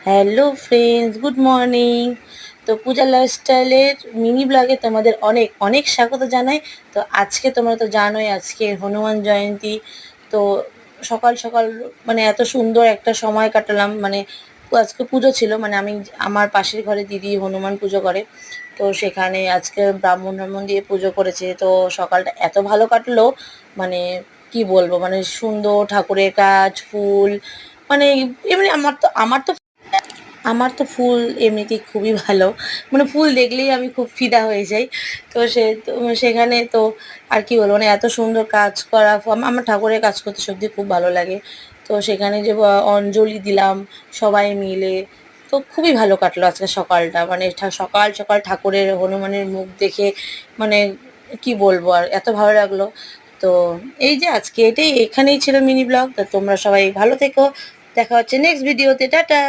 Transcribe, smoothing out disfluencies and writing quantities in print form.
Hello friends, good morning. তো পূজা লাইফস্টাইলের mini ব্লগে তোমাদের অনেক অনেক স্বাগত জানাই। তো আজকে তোমরা তো জানোই আজকে হনুমান জয়ন্তী। তো সকাল সকাল মানে এত সুন্দর একটা সময় কাটালাম, মানে আজকে পুজো ছিল, মানে আমি আমার পাশের ঘরে দিদি হনুমান পুজো করে, তো সেখানে আজকে ব্রাহ্মণ ব্রাহ্মণ দিয়ে পুজো করেছে। তো সকালটা এত ভালো কাটলো, মানে কি বলবো, মানে সুন্দর ঠাকুরের কাজ, ফুল, মানে এমনি আমার তো ফুল এমনিতেই খুবই ভালো, মানে ফুল দেখলেই আমি খুব ফিদা হয়ে যাই। তো সেখানে তো আর কি বলবো, মানে এত সুন্দর কাজ করা, আমার ঠাকুরের কাজ করতে সত্যি খুব ভালো লাগে। তো সেখানে যে অঞ্জলি দিলাম সবাই মিলে, তো খুবই ভালো কাটলো আজকে সকালটা, মানে সকাল সকাল ঠাকুরের হনুমানের মুখ দেখে, মানে কি বলবো, আর এত ভালো লাগলো। তো এই যে আজকে এখানেই ছিল মিনি ব্লগ। তো তোমরা সবাই ভালো থেকো, দেখা হচ্ছে নেক্সট ভিডিওতে, টাটা।